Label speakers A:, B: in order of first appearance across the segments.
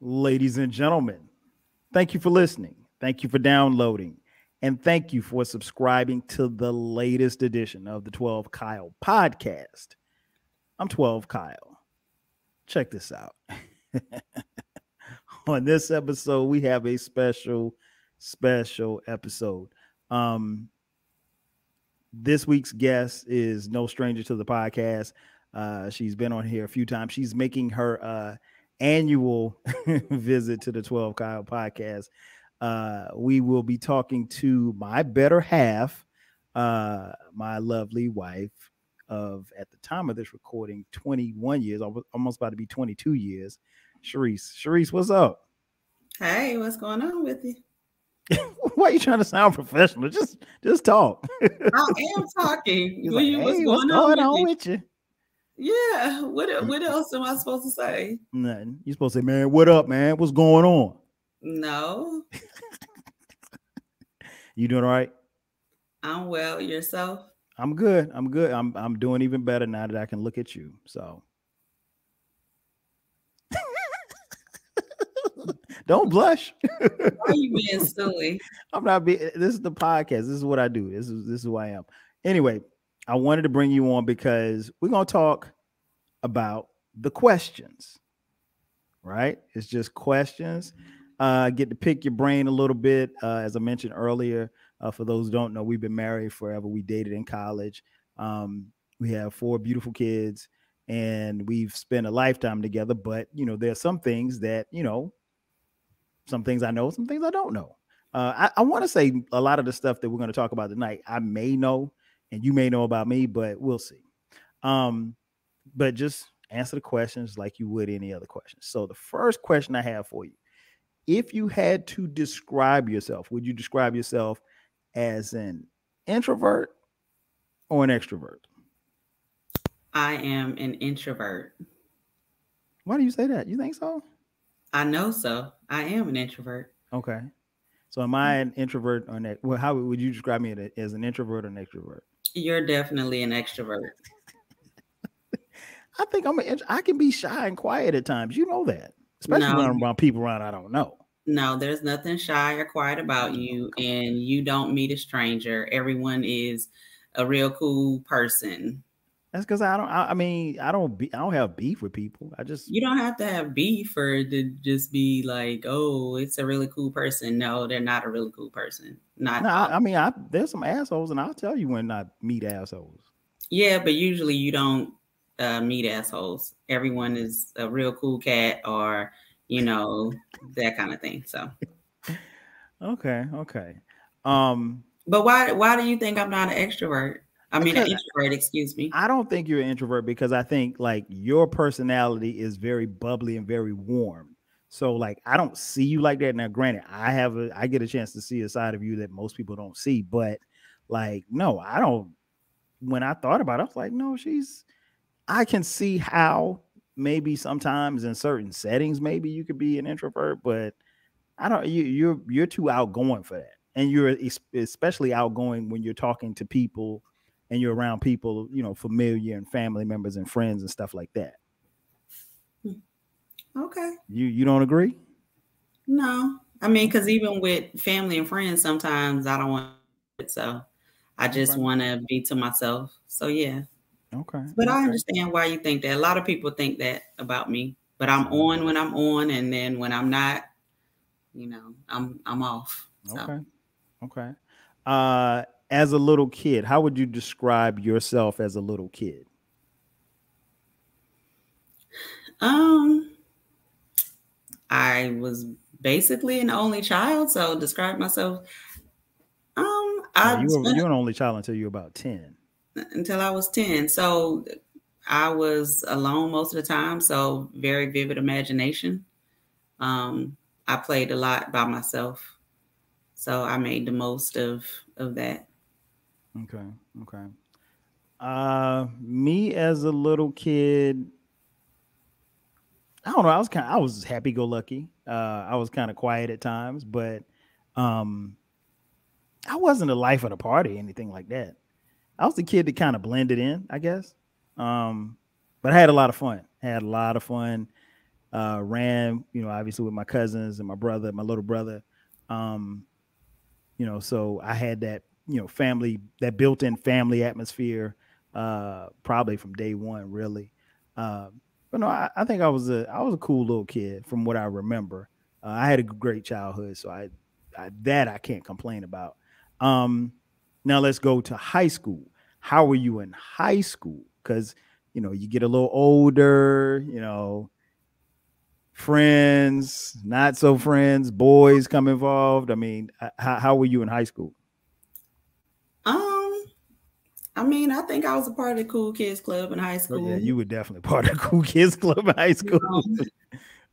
A: Ladies and gentlemen, thank you for listening. Thank you for downloading. And thank you for subscribing to the latest edition of the 12 Kyle podcast. I'm 12 Kyle. Check this out. On this episode, we have a special episode. Um, this week's guest is no stranger to the podcast. She's been on here a few times. She's making her annual visit to the 12 Kyle podcast. We will be talking to my better half, my lovely wife of, at the time of this recording, 21 years, almost about to be 22 years, Sherice. Sherice, what's up?
B: Hey, what's going on with you?
A: Why are you trying to sound professional? Just talk.
B: I am talking.
A: Like, hey, what's going on with you?
B: Yeah. What else am I supposed to say?
A: Nothing. You're supposed to say, man, what up, man? What's going on?
B: No.
A: You doing all right?
B: I'm well. Yourself?
A: I'm good. I'm doing even better now that I can look at you. So don't blush.
B: Why are you being silly?
A: I'm not being. This is the podcast. This is what I do. This is who I am. Anyway, I wanted to bring you on because we're gonna talk about the questions. Right? It's just questions. Get to pick your brain a little bit. As I mentioned earlier, for those who don't know, we've been married forever. We dated in college. We have 4 beautiful kids, and we've spent a lifetime together. But there are some things that some things I know, some things I don't know. I want to say a lot of the stuff that we're going to talk about tonight, I may know, and you may know about me, but we'll see. But just answer the questions like you would any other questions. So the first question I have for you: if you had to describe yourself, would you describe yourself as an introvert or an extrovert?
B: I am an introvert.
A: Why do you say that? You think so?
B: I know so. I am an introvert.
A: Okay. So am I an introvert or an well, how would you describe me as an introvert or an extrovert?
B: You're definitely an extrovert.
A: I think I can be shy and quiet at times. You know that. Especially when I'm around people around I don't know.
B: No, there's nothing shy or quiet about you, and you don't meet a stranger. Everyone is a real cool person.
A: That's because I don't have beef with people.
B: You don't have to have beef or to just be like, oh, it's a really cool person. No, they're not a really cool person.
A: There's some assholes, and I'll tell you when I meet assholes.
B: Yeah, but usually you don't meet assholes. Everyone is a real cool cat, or that kind of thing. So
A: okay.
B: But why do you think I'm not an extrovert? An introvert, excuse me.
A: I don't think you're an introvert because I think like your personality is very bubbly and very warm. So like I don't see you like that. Now, granted, I get a chance to see a side of you that most people don't see, but like no, I don't. When I thought about it, I was like, no, I can see how maybe sometimes in certain settings maybe you could be an introvert, but I don't. You're too outgoing for that, and you're especially outgoing when you're talking to people. And you're around people, familiar and family members and friends and stuff like that.
B: Okay.
A: You don't agree?
B: No. Because even with family and friends, sometimes I don't want it. So I just want to be to myself. So, yeah.
A: Okay.
B: But I understand why you think that. A lot of people think that about me. But I'm on when I'm on. And then when I'm not, I'm off. So.
A: Okay. As a little kid, how would you describe yourself as a little kid?
B: I was basically an only child, so describe myself.
A: You were an only child until you were about 10.
B: Until I was 10. So I was alone most of the time, so very vivid imagination. I played a lot by myself, so I made the most of that.
A: Okay. Me as a little kid, I don't know. I was happy-go-lucky. I was kind of quiet at times, but I wasn't the life of the party, anything like that. I was the kid that kind of blended in, I guess. But I had a lot of fun. Ran, obviously with my cousins and my brother, my little brother. Um, so I had that, family, that built-in family atmosphere, probably from day one, really. But no, I think I was a cool little kid from what I remember. I had a great childhood, so I can't complain about. Um, Now let's go to high school. How were you in high school? Because you get a little older, friends, not so friends, boys come involved. I mean, how were you in high school?
B: Um, I mean, I think I was a part of the Cool Kids Club in high
A: Oh yeah,
B: school.
A: you were definitely part of the Cool Kids Club in high
B: You
A: school.
B: know,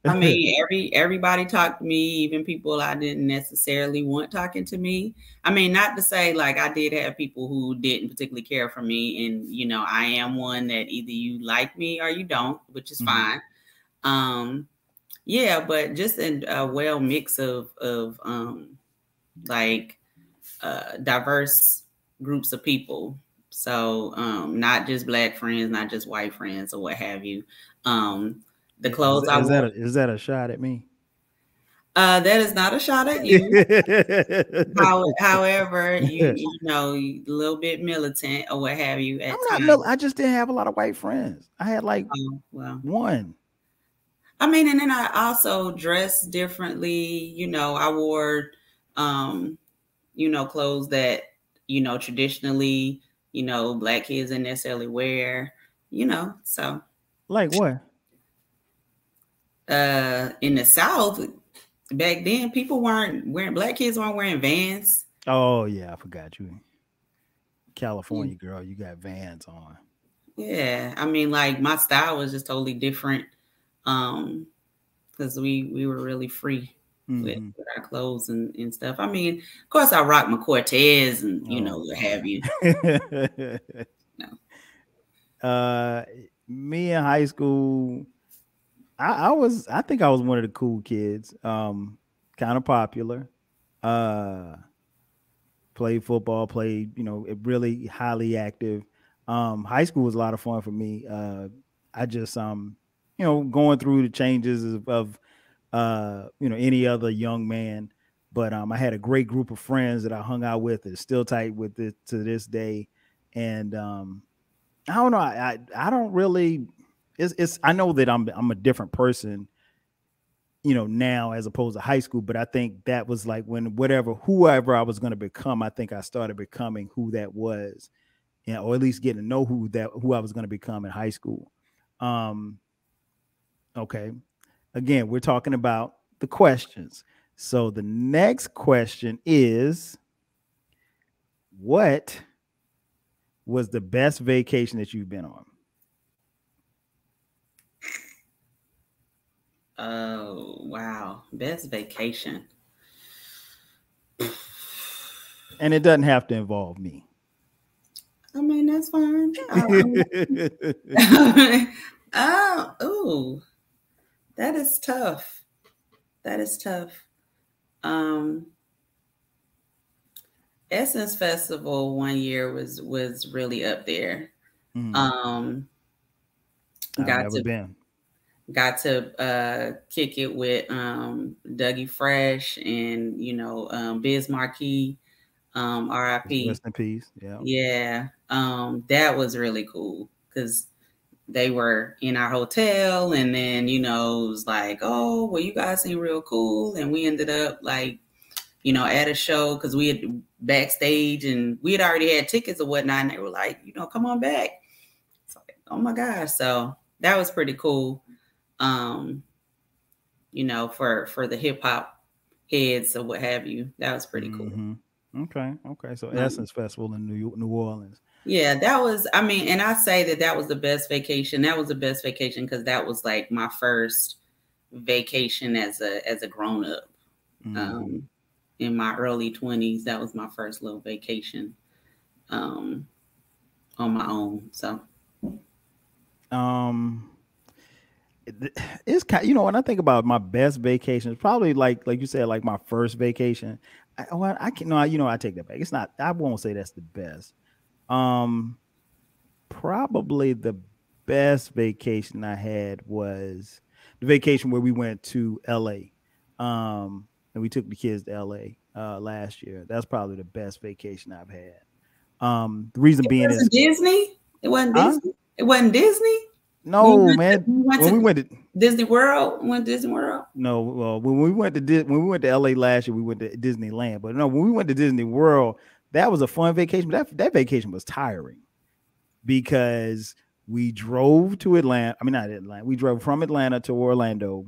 B: I mean, everybody talked to me, even people I didn't necessarily want talking to me. I mean, not to say like I did have people who didn't particularly care for me, and I am one that either you like me or you don't, which is
A: Mhm.
B: fine. Yeah, but just a well mix of like diverse groups of people. So not just black friends, not just white friends or what have you. Um, the
A: Is,
B: clothes I
A: is
B: wore.
A: that a, is that a shot at me?
B: That is not a shot at you. However, you know, a little bit militant or what have you
A: I'm
B: at
A: not
B: times.
A: I just didn't have a lot of white friends. I had like
B: Well,
A: one.
B: I mean, and then I also dressed differently. I wore, um, clothes that traditionally, black kids didn't necessarily wear. So
A: Like what?
B: in the South back then, people weren't wearing black kids weren't wearing Vans.
A: Oh yeah, I forgot you.
B: Yeah.
A: California girl, you got Vans on.
B: Yeah, I mean, like my style was just totally different, because we were really free
A: Hmm.
B: with our clothes and stuff. I mean, of course, I rock my Cortez and
A: Oh
B: what
A: Lord.
B: have you. No.
A: uh, Me in high school, I think I was one of the cool kids. Kind of popular. Uh, Played football, played, really highly active. High school was a lot of fun for me. I just going through the changes of any other young man. But I had a great group of friends that I hung out with and still tight with it to this day. And I don't know. I don't really. It's I know that I'm a different person, now as opposed to high school. But I think that was like when whoever I was going to become, I think I started becoming who that was, or at least getting to know who I was going to become in high school. Um, okay. Again, we're talking about the questions. So the next question is, what was the best vacation that you've been on?
B: Oh wow, best vacation.
A: And it doesn't have to involve me.
B: I mean, that's fine. Oh, ooh, that is tough. That is tough. Um, Essence Festival one year was really up there.
A: Mm,
B: Um,
A: I've
B: got
A: never
B: to
A: been.
B: kick it with Dougie Fresh and Biz Marquee,
A: Just
B: RIP.
A: rest in peace. Yeah.
B: Yeah, that was really cool because they were in our hotel, and then it was like, oh well, you guys seem real cool, and we ended up like at a show because we had backstage and we had already had tickets or whatnot, and they were like, come on back. It's like, oh my gosh, so that was pretty cool. Um, for the hip hop heads or what have you, that was pretty cool.
A: Hmm. Okay. Okay. So
B: Um,
A: Essence Festival in New Orleans.
B: Yeah, that was, I mean, and I say that was the best vacation. That was the best vacation because that was like my first vacation as a grown up.
A: Hmm.
B: Um, in my early 20s, that was my first little vacation um, on my own. So,
A: Um, it's kind. When I think about my best vacation, it's probably like you said, like my first vacation. I can no, I take that back. It's not. I won't say that's the best. Um, Probably the best vacation I had was the vacation where we went to LA. And we took the kids to LA last year. That's probably the best vacation I've had. The reason
B: It
A: being is,
B: wasn't Disney. It wasn't
A: huh?
B: Disney. It wasn't Disney.
A: No, man.
B: We went
A: When we
B: to
A: went to
B: Disney World. Went to Disney World.
A: No, well, when we went to LA last year, we went to Disneyland. But no, when we went to Disney World, that was a fun vacation. But that vacation was tiring because we drove to Atlanta. I mean, not Atlanta. We drove from Atlanta to Orlando.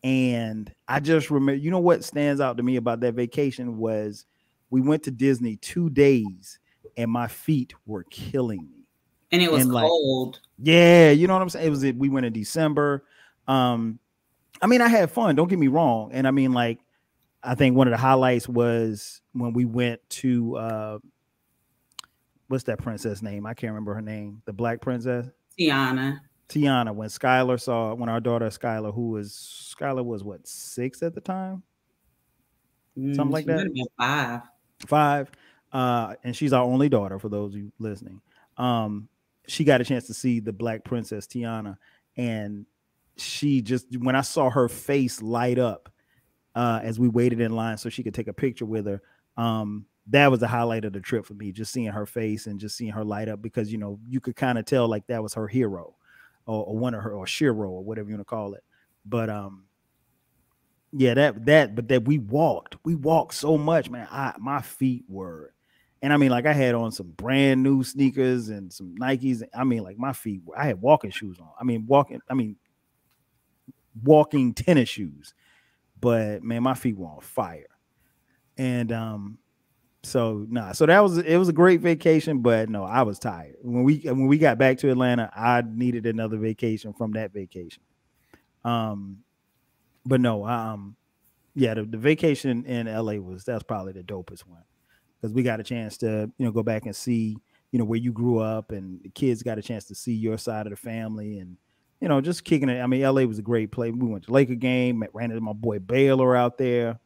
A: And I just remember, you know what stands out to me about that vacation was we went to Disney 2 days and my feet were killing me.
B: And it was
A: And like,
B: cold.
A: yeah, you know what I'm saying? We went in December. I mean, I had fun, don't get me wrong. And I mean, like, I think one of the highlights was when we went to what's that princess name? I can't remember her name. The black princess.
B: Tiana.
A: When our daughter Skylar, Skylar was what, 6 at the time? Something like
B: She might
A: that.
B: have been 5.
A: 5. And she's our only daughter, for those of you listening. She got a chance to see the black princess Tiana, and when I saw her face light up as we waited in line so she could take a picture with her, that was the highlight of the trip for me, just seeing her face and just seeing her light up, because you could kind of tell like that was her hero or one of her, or Shiro, or whatever you want to call it. But yeah, that we walked so much, man. My feet were, and I mean, like, I had on some brand new sneakers and some Nikes. I mean, like, my feet I had walking shoes on. I mean, walking tennis shoes. But man, my feet were on fire. And so it was a great vacation, but no, I was tired. When we got back to Atlanta, I needed another vacation from that vacation. But no, yeah, the vacation in LA that's probably the dopest one, because we got a chance to, go back and see, where you grew up, and the kids got a chance to see your side of the family, and just kicking it. I mean, LA was a great place. We went to Laker game, ran into my boy Baylor out there.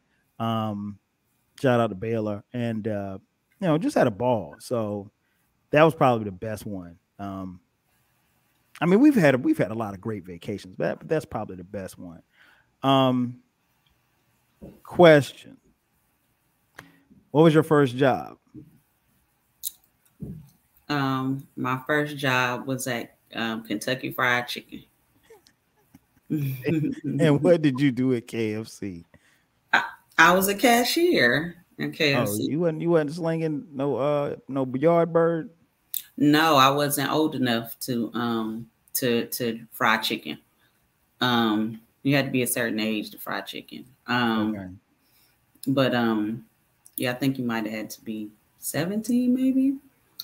A: Shout out to Baylor, and just had a ball. So that was probably the best one. I mean, we've had a lot of great vacations, but that's probably the best one. Question: what was your first job?
B: My first job was at Kentucky Fried Chicken.
A: And what did you do at KFC?
B: I was a cashier at KFC.
A: Oh, you wasn't slinging no yard bird?
B: No, I wasn't old enough to fry chicken. You had to be a certain age to fry chicken.
A: Okay.
B: But yeah, I think you might have had to be 17 maybe.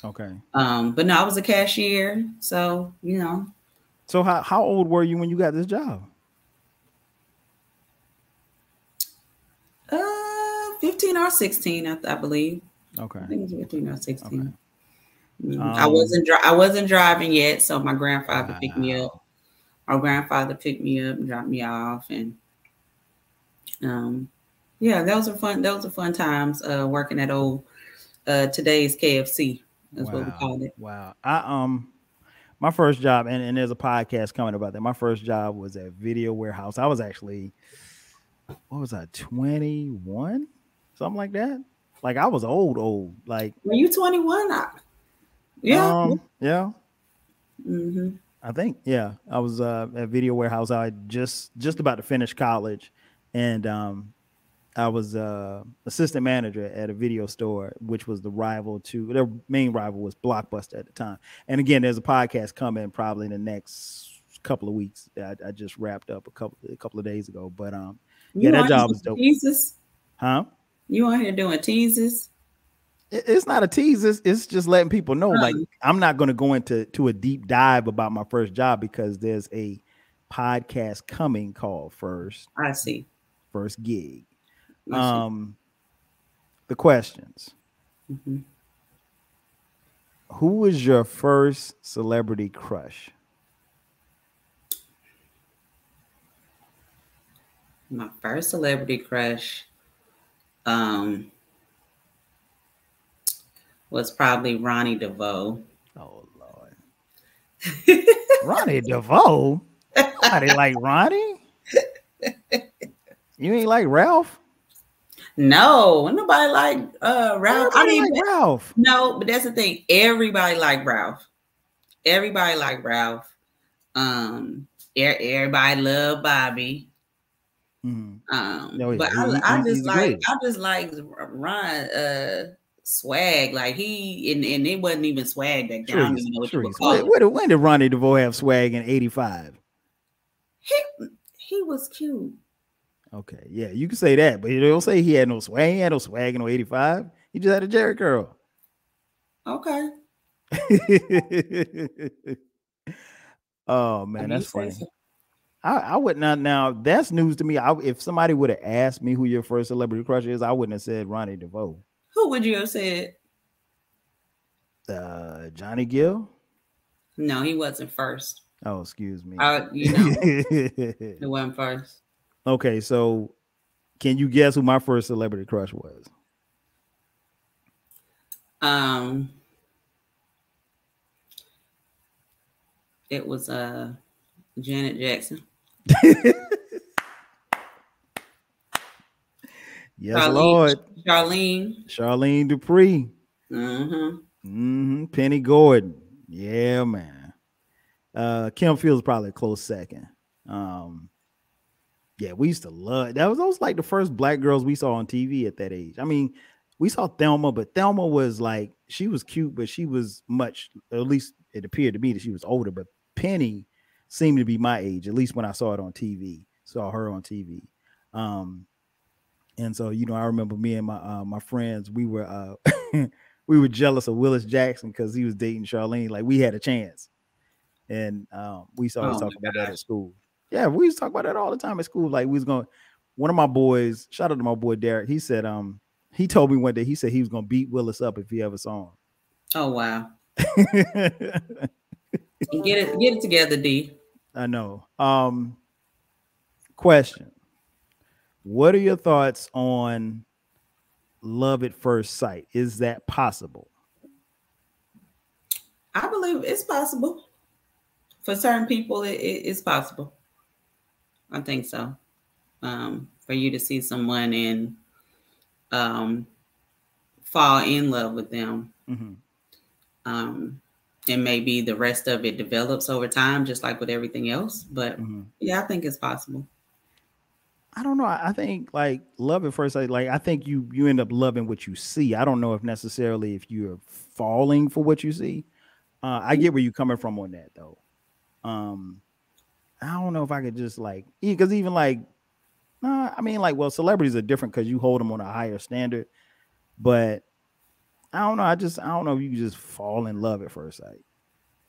A: Okay.
B: But no, I was a cashier, so
A: So how old were you when you got this job?
B: 15 or 16, I believe.
A: Okay.
B: I think it was 15 or 16. Okay. I wasn't driving yet, so my grandfather picked me up. Our grandfather picked me up and dropped me off, and yeah, those were fun times working at old today's KFC. That's what we called it.
A: Wow. My first job, and there's a podcast coming about that. My first job was at Video Warehouse. I was actually, what was I, 21? Something like that. Like, I was old. Like,
B: were you 21? Yeah.
A: Yeah.
B: Mm-hmm.
A: I think, yeah. I was at Video Warehouse. I just about to finish college, and I was assistant manager at a video store, which was their main rival was Blockbuster at the time. And again, there's a podcast coming probably in the next couple of weeks. I just wrapped up a couple of days ago, but yeah, that job was dope.
B: Teases?
A: Huh?
B: You on here doing teases?
A: It's not a tease. It's just letting people know. Like, I'm not going to go into a deep dive about my first job, because there's a podcast coming called First.
B: I see.
A: First Gig. The questions.
B: Mm-hmm.
A: Who was your first celebrity crush?
B: My first celebrity crush was probably Ronnie DeVoe.
A: Oh, Lord. Ronnie DeVoe? Nobody like Ronnie. You ain't like Ralph.
B: No, nobody like Ralph. I
A: Everybody
B: mean,
A: like Ralph.
B: no, but that's the thing. Everybody like Ralph. Everybody like Ralph. Everybody love Bobby.
A: Oh yeah,
B: But I just
A: he's the
B: like
A: greatest.
B: Ron swag. Like and it wasn't even swag back then. I don't even know what you would
A: Sharice.
B: call it.
A: When did Ronnie DeVoe have swag in '85?
B: He he was cute.
A: Okay, yeah, you can say that, but you don't say he had no swag. He had no swag in '85. He just had a Jerry curl.
B: Okay.
A: Oh
B: If
A: man,
B: you
A: that's
B: say
A: funny.
B: so.
A: I would not now. That's news to me. If somebody would have asked me who your first celebrity crush is, I wouldn't have said Ronnie DeVoe.
B: Who would you have said?
A: Johnny Gill.
B: No, he wasn't first.
A: Oh, excuse me.
B: It wasn't first.
A: Okay, so can you guess who my first celebrity crush was?
B: It was Janet Jackson.
A: Yes, Lord.
B: Charlene
A: Dupree.
B: Mm-hmm.
A: Penny Gordon. Yeah, man. Kim Fields probably a close second. Yeah, we used to love that. Was like the first black girls we saw on TV at that age. I mean, we saw Thelma, but Thelma was like, she was cute, but she was much, at least it appeared to me that she was older. But Penny seemed to be my age, at least when I saw it on TV, saw her on TV. And so, I remember me and my friends, we were we were jealous of Willis Jackson because he was dating Charlene. Like we had a chance. And we used to always talk about that at school. Yeah, we used to talk about that all the time at school. Like we was going, one of my boys, shout out to my boy Derek, he said, he told me one day, he said he was gonna beat Willis up if he ever saw him.
B: Oh wow. Get it together, D.
A: I know. Question. What are your thoughts on love at first sight? Is that possible?
B: I believe it's possible. For certain people, it's possible. I think so. For you to see someone and fall in love with them. And maybe the rest of it develops over time, just like with everything else. But yeah, I think it's possible.
A: I don't know. I think like love at first sight, like I think you end up loving what you see. I don't know if necessarily if you're falling for what you see. I get where you're coming from on that though. I don't know if I could just like, because even like, I mean like, well, celebrities are different because you hold them on a higher standard, but I don't know. I don't know if you can just fall in love at first sight.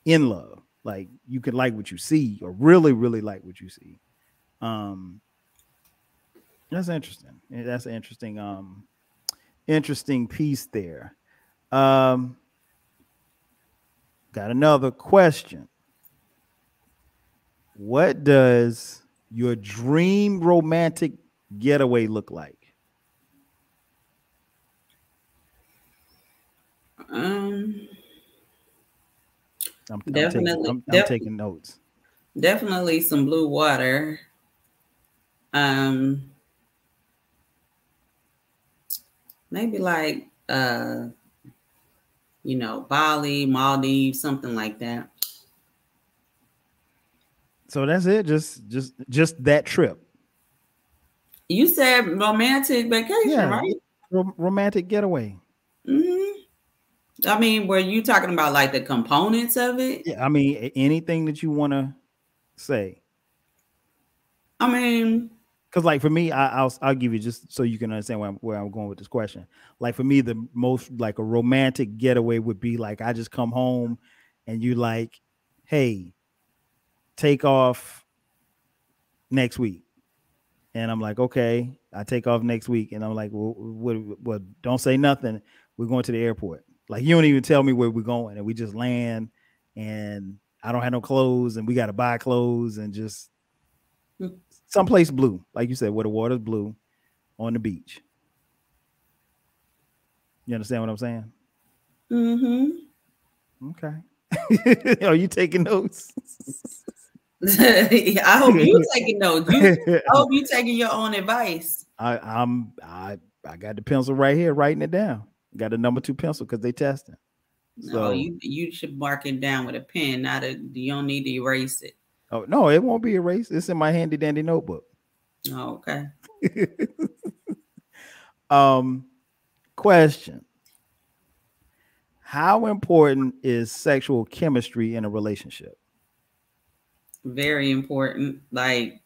A: In love, like you could like what you see or really, really like what you see. That's interesting. That's an interesting piece there. Got another question. What does your dream romantic getaway look like? I'm taking notes.
B: Definitely some blue water. Maybe like Bali, Maldives, something like that.
A: So that's it. Just that trip.
B: You said romantic vacation, right?
A: Romantic getaway.
B: I mean, were you talking about like the components of it?
A: Yeah, I mean, anything that you want to say.
B: I mean,
A: because like for me, I'll give you just so you can understand where I'm going with this question. Like for me, the most like a romantic getaway would be like I just come home and you like, hey, take off next week. And I'm like, okay, I take off next week. And I'm like, well, don't say nothing. We're going to the airport. Like, you don't even tell me where we're going. And we just land and I don't have no clothes and we got to buy clothes and just someplace blue. Like you said, where the water's blue on the beach. You understand what I'm saying?
B: Mm-hmm.
A: Okay. Are you taking notes?
B: I hope you taking notes. I hope you taking your own advice.
A: I got the pencil right here, writing it down. Got the number 2 pencil because they testing.
B: No,
A: So
B: you should mark it down with a pen. Not a you don't need to erase it.
A: oh no, it won't be erased. It's in my handy dandy notebook.
B: Oh, okay.
A: um, question: how important is sexual chemistry in a relationship?
B: Very important. Like,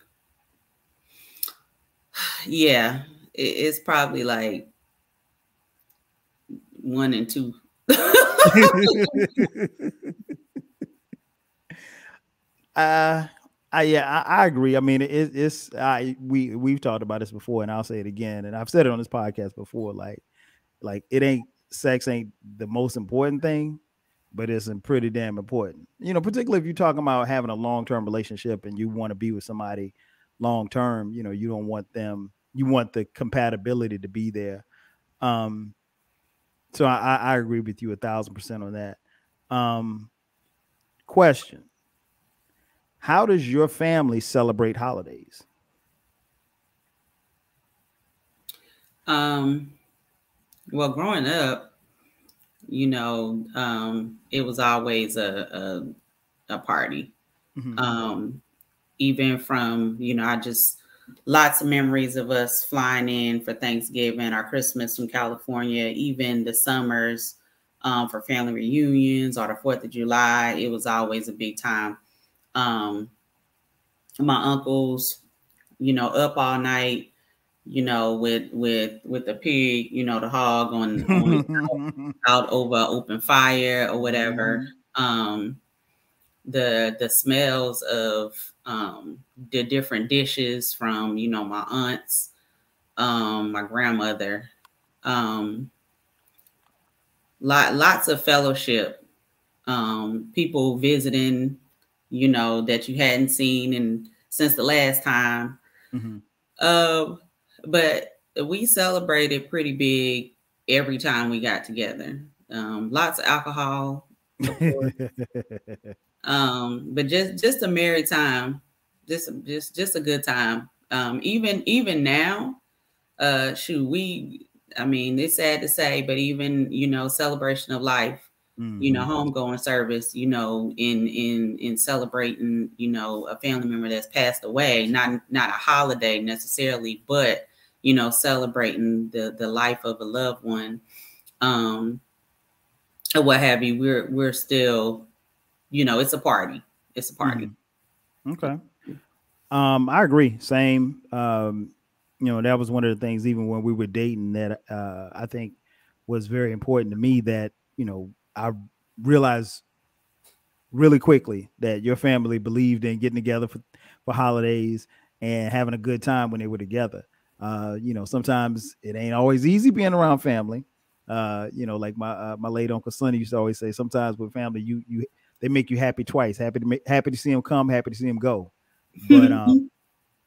B: yeah, it's probably like 1 and 2.
A: uh I agree. I mean, it's we've talked about this before, and I'll say it again, and I've said it on this podcast before. Like it ain't sex ain't the most important thing, but it's pretty damn important. Particularly if you're talking about having a long term relationship and you want to be with somebody long term. You don't want them. You want the compatibility to be there. Um, so I agree with you 1,000% on that. Um, question: how does your family celebrate holidays?
B: Um, well, growing up, it was always a party.
A: Mm-hmm.
B: Even from, I just lots of memories of us flying in for Thanksgiving, our Christmas from California, even the summers for family reunions or the 4th of July. It was always a big time. Um, my uncles, up all night, with the pig, the hog on out over open fire or whatever. The smells of the different dishes from my aunts, my grandmother, um, lots of fellowship, people visiting, that you hadn't seen and since the last time.
A: Mm-hmm.
B: But we celebrated pretty big every time we got together. Lots of alcohol, of course. But just a merry time, just a good time. Even now, shoot, I mean, it's sad to say, but even celebration of life,
A: Mm-hmm.
B: homegoing service, in celebrating, a family member that's passed away, not a holiday necessarily, but celebrating the life of a loved one, or what have you. We're still, it's a party. It's a party.
A: Mm-hmm. Okay. I agree. Same. That was one of the things, even when we were dating, that I think was very important to me. That I realized really quickly that your family believed in getting together for holidays and having a good time when they were together. Sometimes it ain't always easy being around family. Like my late Uncle Sonny used to always say, sometimes with family, you they make you happy twice. Happy to see them come, happy to see them go.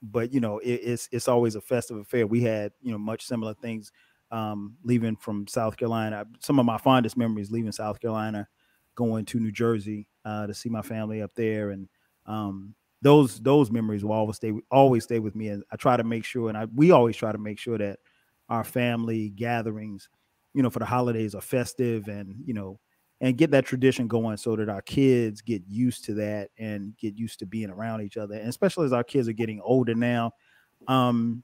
A: But it's always a festive affair. We had much similar things. Leaving from South Carolina, some of my fondest memories leaving South Carolina, going to New Jersey to see my family up there, and those memories will always stay with me. And I try to make sure, and we always try to make sure that our family gatherings, for the holidays, are festive, and get that tradition going so that our kids get used to that and get used to being around each other. And especially as our kids are getting older now, um,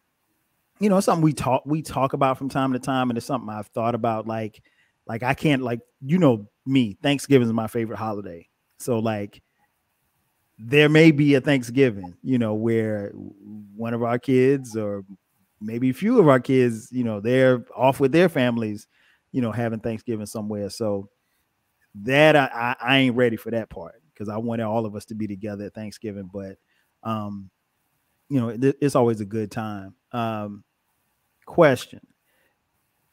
A: it's something we talk about from time to time, and it's something I've thought about. Like I can't, like, me, Thanksgiving is my favorite holiday. So like there may be a Thanksgiving, where one of our kids, or maybe a few of our kids, they're off with their families, having Thanksgiving somewhere. So that I ain't ready for that part, because I wanted all of us to be together at Thanksgiving. But um, it's always a good time. Question: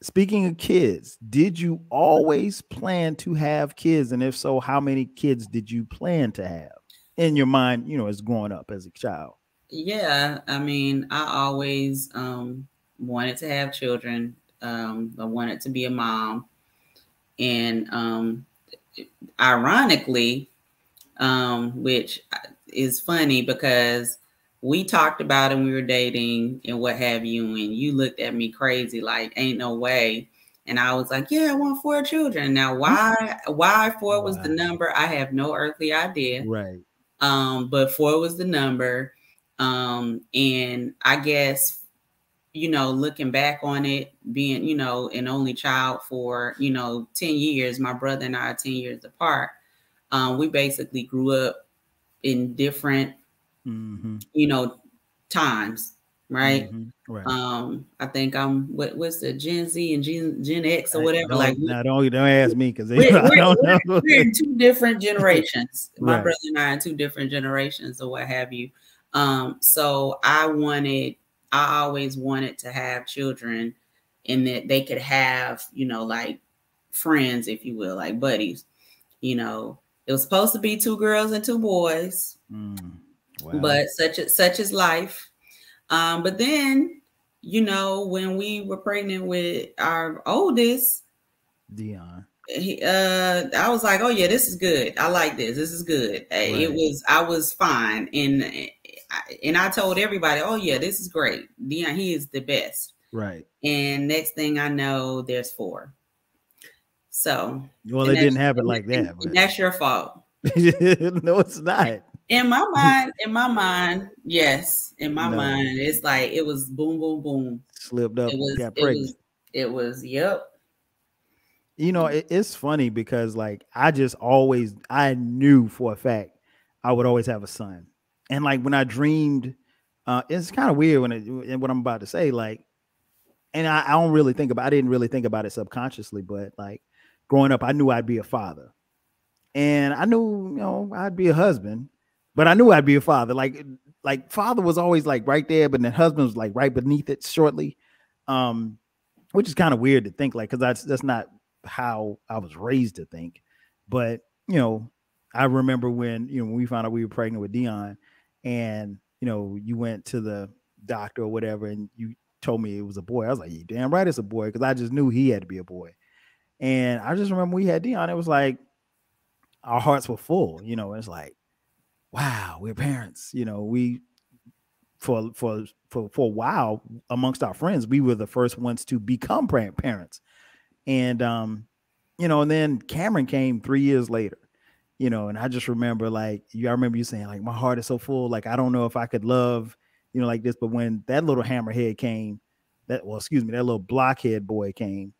A: speaking of kids, did you always plan to have kids, and if so, how many kids did you plan to have in your mind? As growing up as a child.
B: Yeah, I mean, I always wanted to have children. I wanted to be a mom, and ironically, which is funny because we talked about it when we were dating and what have you, and you looked at me crazy like, ain't no way. And I was like, yeah, I want 4 children. Now, why 4 was the number? I have no earthly idea.
A: Right.
B: But 4 was the number. And I guess, looking back on it, being, an only child for, 10 years, my brother and I are 10 years apart. We basically grew up in different, times, right? I think I'm what's the Gen Z and Gen X or whatever.
A: Don't ask me because
B: we're,
A: I don't know.
B: We're in 2 different generations. My
A: Right.
B: brother and I are in 2 different generations or what have you. So I always wanted to have children, and that they could have, like friends, if you will, like buddies. It was supposed to be 2 girls and 2 boys, but such is life. But then, when we were pregnant with our oldest,
A: Dion,
B: I was like, oh yeah, this is good. I like this. This is good. Right. I was fine. And I told everybody, oh yeah, this is great. Dion, he is the best.
A: Right.
B: And next thing I know, there's 4. So,
A: well, it didn't happen like that.
B: But that's your fault.
A: No, it's not.
B: In my mind, yes. In my mind, it's like it was boom, boom, boom.
A: Slipped up, got pregnant.
B: It was, yep.
A: It's funny because like I knew for a fact I would always have a son. And like when I dreamed, it's kind of weird what I'm about to say, like, and I didn't really think about it subconsciously, but like growing up, I knew I'd be a father. And I knew, I'd be a husband, but I knew I'd be a father. Like father was always like right there, but then husband was like right beneath it shortly. Which is kind of weird to think, like, because that's not how I was raised to think. But, I remember when we found out we were pregnant with Dion, and, you went to the doctor or whatever, and you told me it was a boy. I was like, you damn right it's a boy, because I just knew he had to be a boy. And I just remember we had Dion, it was like our hearts were full, it's like, wow, we're parents. We for a while amongst our friends, we were the first ones to become parents. And and then Cameron came 3 years later, and I just remember I remember you saying like, my heart is so full, like I don't know if I could love, like this. But when that little hammerhead came, that little blockhead boy came,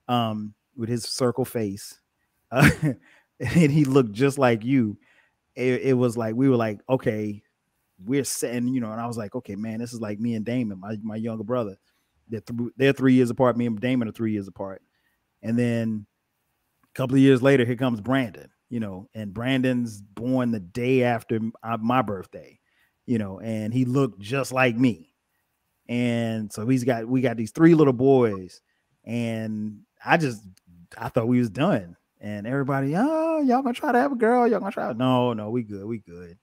A: with his circle face, and he looked just like you. It was like we were like, okay, we're setting, and I was like, okay, man, this is like me and Damon, my younger brother. They're 3 years apart. Me and Damon are 3 years apart. And then a couple of years later, here comes Brandon, and Brandon's born the day after my birthday, and he looked just like me. And so we got these 3 little boys, and I thought we was done. And everybody, oh, y'all gonna try to have a girl? Y'all gonna try? No, we good.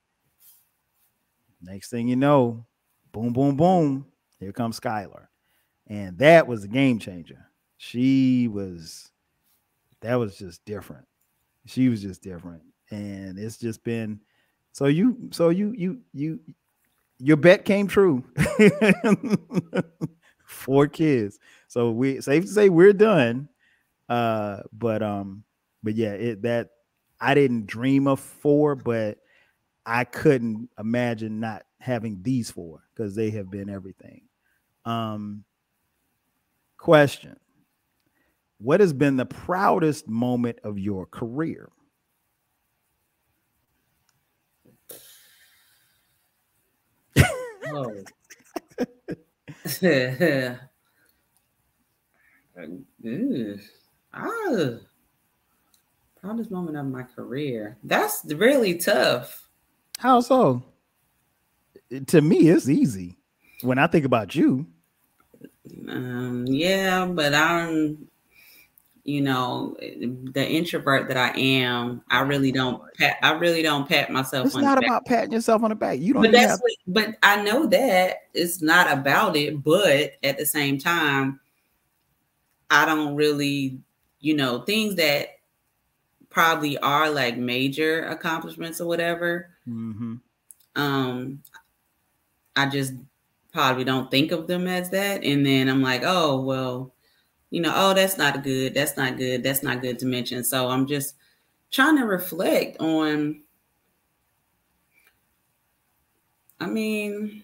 A: Next thing you know, boom, boom, boom, here comes Skylar. And that was a game changer. That was just different. She was just different. And it's just been, your bet came true. 4 kids. So we safe to say we're done. But yeah, that I didn't dream of 4, but I couldn't imagine not having these 4 because they have been everything. Question: what has been the proudest moment of your career?
B: Oh. Proudest moment of my career. That's really tough.
A: How so? To me, it's easy when I think about you.
B: Yeah, but I'm, the introvert that I am. I really don't pat myself.
A: It's not about patting yourself on the back. You don't.
B: But but I know that it's not about it. But at the same time, I don't really, things that probably are like major accomplishments or whatever.
A: Mm-hmm.
B: I just probably don't think of them as that. And then I'm like, oh, well, oh, that's not good. That's not good. That's not good to mention. So I'm just trying to reflect on, I mean,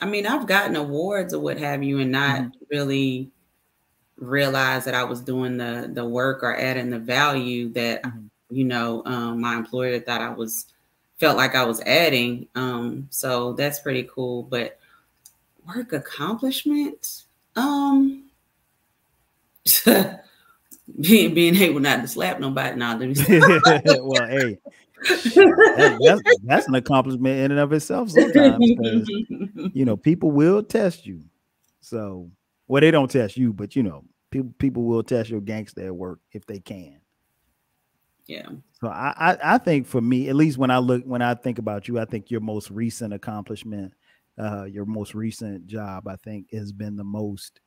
B: I've gotten awards or what have you and not really realized that I was doing the work or adding the value that, my employer thought felt like I was adding. So that's pretty cool. But work accomplishment, being able not to slap nobody now.
A: Well, hey, that's an accomplishment in and of itself sometimes, because people will test you. So, well, they don't test you, but people will test your gangster at work if they can.
B: Yeah.
A: So I think for me, at least when I think about you, I think your most recent accomplishment, your most recent job, I think has been the most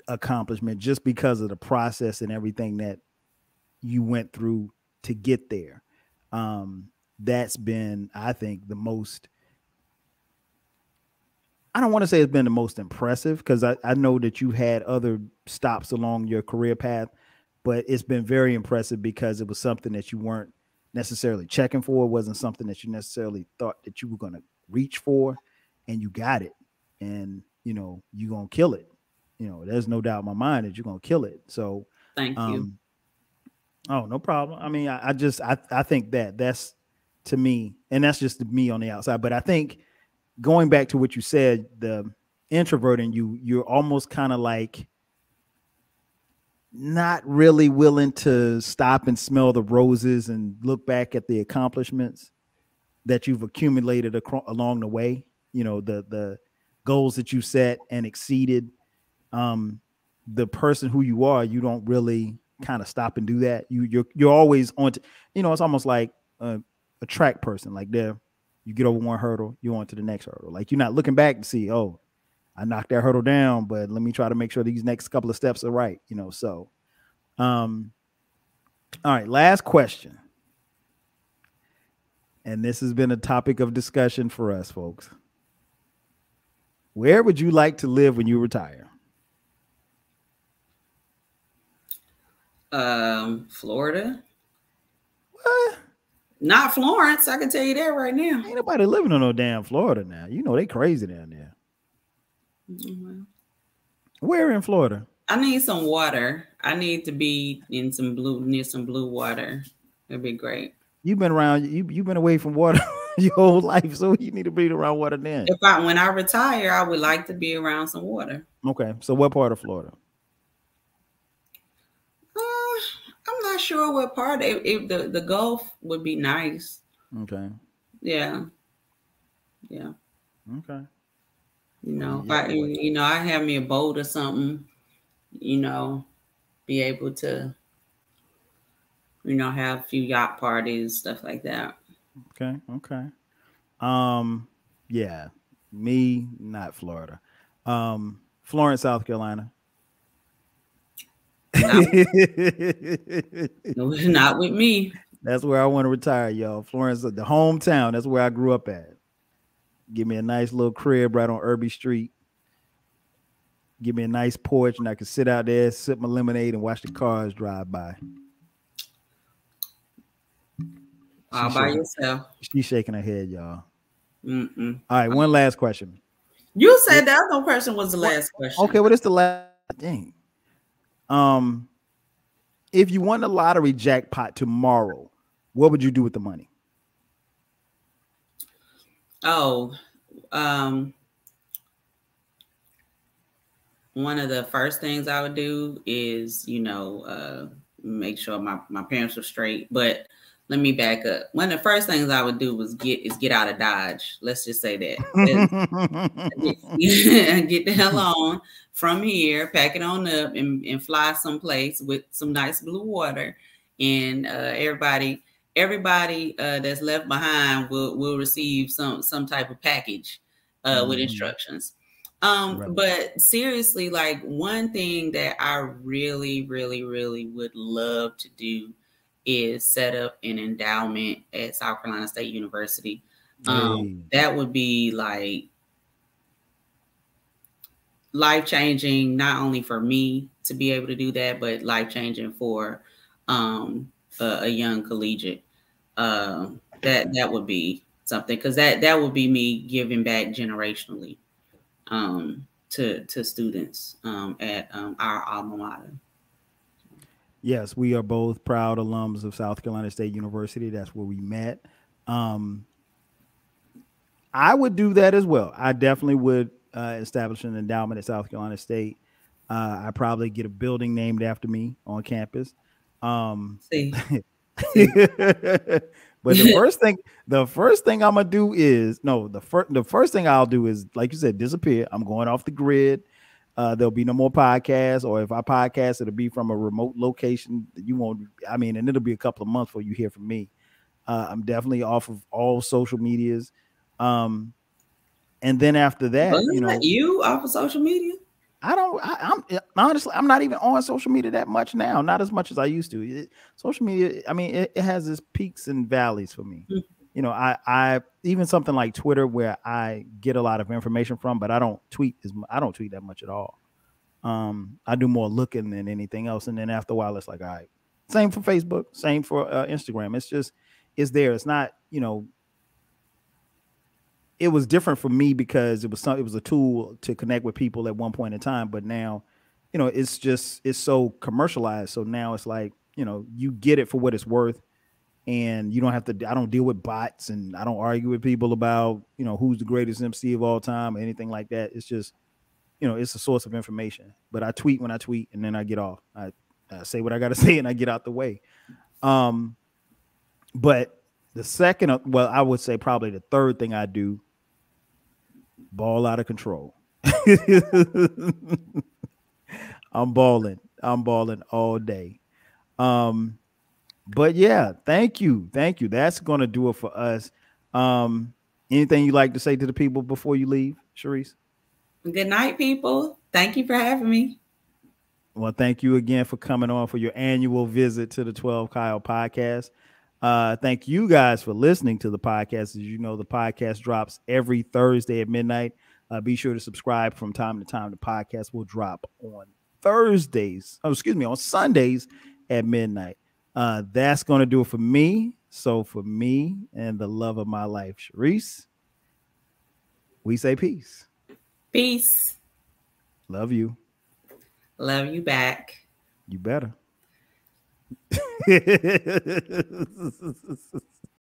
A: accomplishment, just because of the process and everything that you went through to get there. That's been, I think, the most, I don't want to say it's been the most impressive, because I know that you had other stops along your career path, but it's been very impressive because it was something that you weren't necessarily checking for. It wasn't something that you necessarily thought that you were going to reach for, and you got it. And, you're going to kill it. There's no doubt in my mind that you're going to kill it. So,
B: thank you.
A: Oh, no problem. I mean, I think that's, to me, and that's just me on the outside, but I think, going back to what you said, the introvert in you, you're almost kind of like not really willing to stop and smell the roses and look back at the accomplishments that you've accumulated along the way. The goals that you set and exceeded. The person who you are, you don't really kind of stop and do that. You're always on to, it's almost like a track person. Like, you get over one hurdle, you're on to the next hurdle. Like, you're not looking back to see, oh, I knocked that hurdle down, but let me try to make sure these next couple of steps are right. So, all right, last question. And this has been a topic of discussion for us, folks. Where would you like to live when you retire?
B: Florida.
A: What?
B: Not Florence. I can tell you that right now.
A: Ain't nobody living in no damn Florida now. They crazy down there. Mm-hmm. Where in Florida?
B: I need some water. I need to be near some blue water. That'd be great.
A: You've been around. You've been away from water your whole life, so you need to be around water then.
B: When I retire, I would like to be around some water.
A: Okay, so what part of Florida?
B: I'm not sure what part. If the Gulf would be nice.
A: Okay.
B: Yeah. Yeah.
A: Okay.
B: If I have me a boat or something, be able to, have a few yacht parties, stuff like that.
A: Okay. Okay. Yeah, me, not Florida. Florence, South Carolina.
B: Not with me.
A: That's where I want to retire, y'all. Florence, the hometown. That's where I grew up at. Give me a nice little crib right on Irby Street. Give me a nice porch, and I can sit out there, sip my lemonade, and watch the cars drive by.
B: All by yourself.
A: She's shaking her head, y'all.
B: Mm-mm.
A: All right, one last question.
B: You said the other person was the last question.
A: Okay, well, it's the last thing. If you won the lottery jackpot tomorrow, what would you do with the money?
B: Oh, one of the first things I would do is, make sure my parents were straight. But let me back up. One of the first things I would do was get out of Dodge. Let's just say that. Get the hell on from here, pack it on up, and fly someplace with some nice blue water, and everybody that's left behind will receive some type of package with instructions. Right. But seriously, like, one thing that I really, really, really would love to do is set up an endowment at South Carolina State University.
A: Hey.
B: That would be like life changing, not only for me to be able to do that, but life changing for a young collegiate. That would be something, because that would be me giving back generationally to students at our alma mater.
A: Yes, we are both proud alums of South Carolina State University. That's where we met. Um, I would do that as well. I definitely would establish an endowment at South Carolina State. I probably get a building named after me on campus. Um,
B: See,
A: but
B: see.
A: the first thing I'm gonna do is no, the first thing I'll do is, like you said, disappear. I'm going off the grid. There'll be no more podcasts, or if I podcast, it'll be from a remote location that you won't. I mean, and it'll be a couple of months before you hear from me. I'm definitely off of all social medias. Um, and then after that,
B: What? You off of social media?
A: I don't. I'm honestly, I'm not even on social media that much now. Not as much as I used to. Social media, I mean, it has its peaks and valleys for me. I even something like Twitter, where I get a lot of information from, but I don't tweet I don't tweet that much at all. I do more looking than anything else, and then after a while, it's like, all right. Same for Facebook. Same for Instagram. It's just, it's there. It's not, it was different for me because it was a tool to connect with people at one point in time, but now, it's so commercialized. So now it's like, you get it for what it's worth, and you don't have to. I don't deal with bots, and I don't argue with people about who's the greatest MC of all time or anything like that. It's just, it's a source of information. But I tweet when I tweet, and then I get off. I say what I got to say, and I get out the way. But the second, well, I would say probably the third thing I do, ball out of control. I'm balling. I'm balling all day. But yeah, thank you. Thank you. That's going to do it for us. Anything you like to say to the people before you leave, Sherice?
B: Good night, people. Thank you for having me.
A: Well, thank you again for coming on for your annual visit to the 12 Kyle podcast. Thank you guys for listening to the podcast. As you know, the podcast drops every Thursday at midnight. Be sure to subscribe from time to time. The podcast will drop on on Sundays at midnight. That's going to do it for me. So for me and the love of my life, Sherice, we say peace.
B: Peace.
A: Love you.
B: Love you back.
A: You better.